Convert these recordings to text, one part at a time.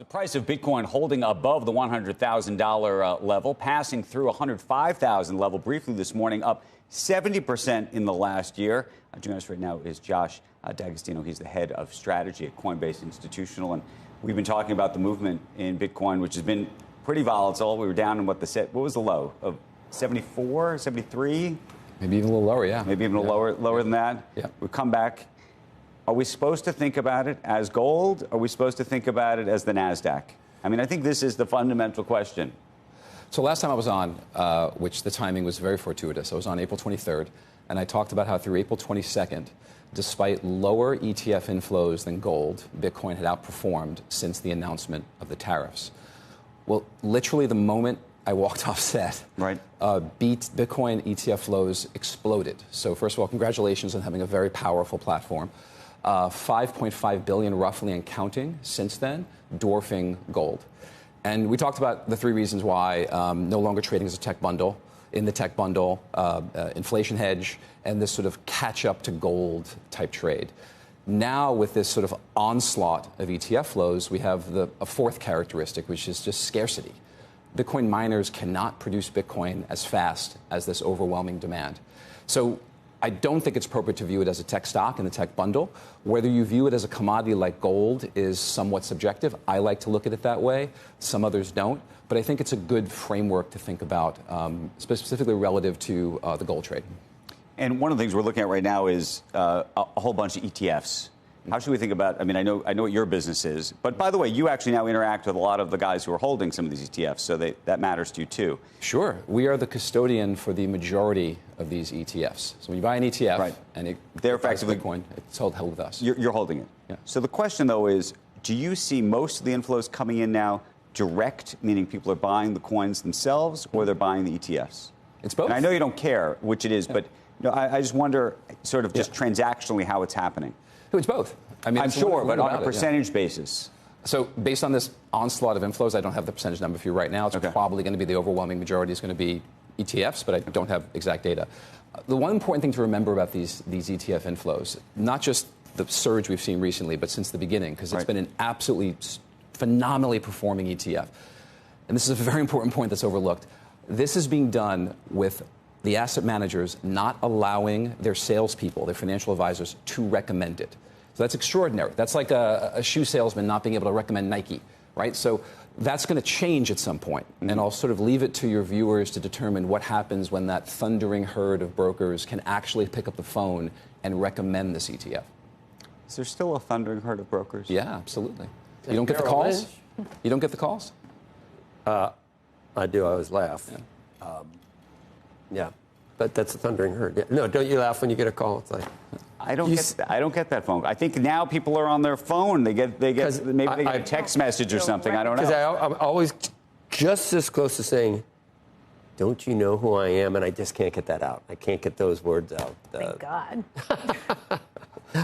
The price of Bitcoin holding above the $100,000 level, passing through $105,000 level briefly this morning, up 70% in the last year. Joining us right now is Josh D'Agostino. He's the head of strategy at Coinbase Institutional. And we've been talking about the movement in Bitcoin, which has been pretty volatile. We were down in what was the low of 74, 73? Maybe even a little lower, yeah. Maybe even a little lower than that. Yeah. We've come back. Are we supposed to think about it as gold? Are we supposed to think about it as the Nasdaq? I mean, I think this is the fundamental question. So last time I was on, which the timing was very fortuitous, I was on April 23rd, and I talked about how through April 22nd, despite lower ETF inflows than gold, Bitcoin had outperformed since the announcement of the tariffs. Well, literally the moment I walked off set, right. Bitcoin ETF flows exploded. So first of all, congratulations on having a very powerful platform. 5.5 billion roughly and counting since then, dwarfing gold. And we talked about the three reasons why: no longer trading as a tech bundle, in the tech bundle, inflation hedge, and this sort of catch up to gold type trade. Now with this sort of onslaught of ETF flows, we have a fourth characteristic, which is just scarcity. Bitcoin miners cannot produce Bitcoin as fast as this overwhelming demand. So I don't think it's appropriate to view it as a tech stock in the tech bundle. Whether you view it as a commodity like gold is somewhat subjective. I like to look at it that way. Some others don't. But I think it's a good framework to think about, specifically relative to the gold trade. And one of the things we're looking at right now is a whole bunch of ETFs. How should we think about, I mean, I know what your business is, but by the way, you actually now interact with a lot of the guys who are holding some of these ETFs, so that matters to you too. Sure. We are the custodian for the majority of these ETFs. So when you buy an ETF, right, and they're effectively Bitcoin, it's held with us. You're holding it. Yeah. So the question, though, is, do you see most of the inflows coming in now direct, meaning people are buying the coins themselves, or they're buying the ETFs? It's both. And I know you don't care which it is, but I just wonder sort of just transactionally how it's happening. It's both. I mean, I'm sure, but on a percentage basis. So based on this onslaught of inflows, I don't have the percentage number for you right now. It's probably going to be the overwhelming majority is going to be ETFs, but I don't have exact data. The one important thing to remember about these ETF inflows, not just the surge we've seen recently, but since the beginning, because it's been an absolutely phenomenally performing ETF. And this is a very important point that's overlooked. This is being done with the asset managers not allowing their salespeople, their financial advisors, to recommend it. So that's extraordinary. That's like a shoe salesman not being able to recommend Nike, right? So that's going to change at some point. Mm-hmm. And I'll sort of leave it to your viewers to determine what happens when that thundering herd of brokers can actually pick up the phone and recommend this ETF. Is there still a thundering herd of brokers? Yeah, absolutely. You don't get the calls? You don't get the calls? I do. I always laugh. Yeah. Yeah, but that's a thundering herd. Yeah. No, don't you laugh when you get a call? It's like I don't get that phone. I think now people are on their phone. They get maybe they get a text message or something. I don't know. Because I'm always just as close to saying, "Don't you know who I am?" And I just can't get that out. I can't get those words out. Thank God.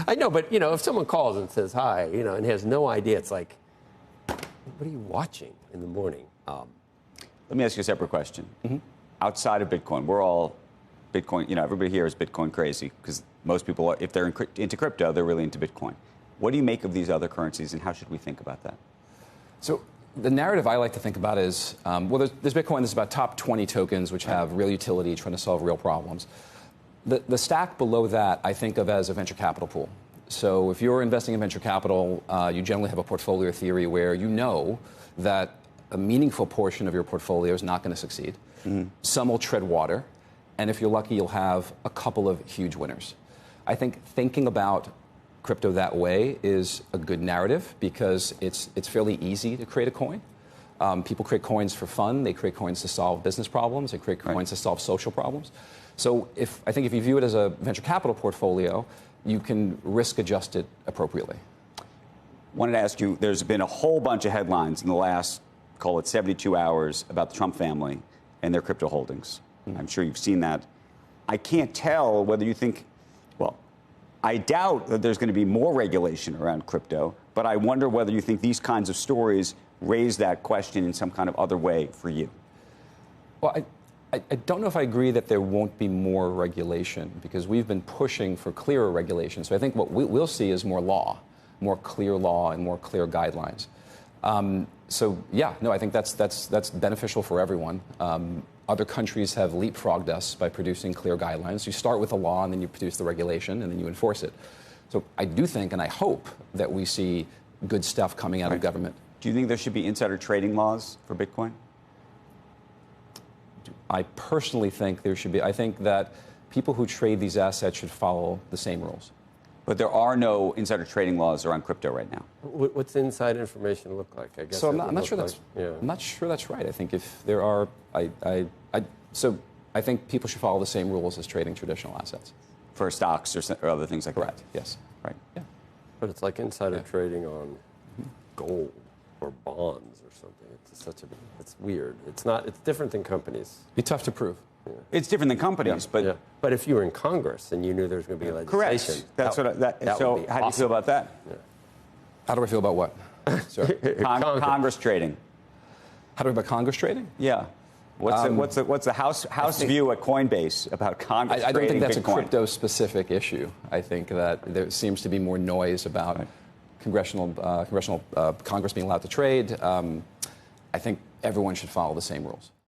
I know, but if someone calls and says hi, and has no idea, it's like, what are you watching in the morning? Let me ask you a separate question. Mm-hmm. Outside of Bitcoin, we're all Bitcoin, everybody here is Bitcoin crazy because most people, if they're into crypto, they're really into Bitcoin. What do you make of these other currencies and how should we think about that? So the narrative I like to think about is, there's Bitcoin, there's about top 20 tokens which have real utility, trying to solve real problems. The stack below that I think of as a venture capital pool. So if you're investing in venture capital, you generally have a portfolio theory where you know that a meaningful portion of your portfolio is not going to succeed. Mm-hmm. Some will tread water, and if you're lucky, you'll have a couple of huge winners. I think thinking about crypto that way is a good narrative because it's fairly easy to create a coin. People create coins for fun. They create coins to solve business problems. They create coins to solve social problems. So I think if you view it as a venture capital portfolio, you can risk adjust it appropriately. Wanted to ask you, there's been a whole bunch of headlines in the last, call it 72 hours, about the Trump family and their crypto holdings. Mm-hmm. I'm sure you've seen that. I can't tell whether you think, well, I doubt that there's going to be more regulation around crypto, but I wonder whether you think these kinds of stories raise that question in some kind of other way for you. Well, I don't know if I agree that there won't be more regulation because we've been pushing for clearer regulation. So I think what we'll see is more law, more clear law and more clear guidelines. So yeah, no, I think that's beneficial for everyone. Other countries have leapfrogged us by producing clear guidelines. You start with a law, and then you produce the regulation, and then you enforce it. So I do think, and I hope, that we see good stuff coming out of government. Do you think there should be insider trading laws for Bitcoin? I personally think there should be. I think that people who trade these assets should follow the same rules. But there are no insider trading laws around crypto right now. What's inside information look like? I guess. So I'm not sure like, that's. yeah. I'm not sure that's right. I think if there are, so I think people should follow the same rules as trading traditional assets. For stocks or other things like Correct. that. Yes. Right. Yeah. But it's like insider trading on gold or bonds or something. It's weird. It's not. It's different than companies. Be tough to prove. Yeah. It's different than companies, but Yeah. But if you were in Congress and you knew there was going to be legislation, correct. That's that, what. That would be so how do you feel about that? Yeah. How do I feel about what? Sorry. Congress trading. How do I feel about Congress trading? Yeah. What's the House view at Coinbase about Congress I don't trading think that's Bitcoin? a crypto-specific issue. I think that there seems to be more noise about Congress being allowed to trade. I think everyone should follow the same rules.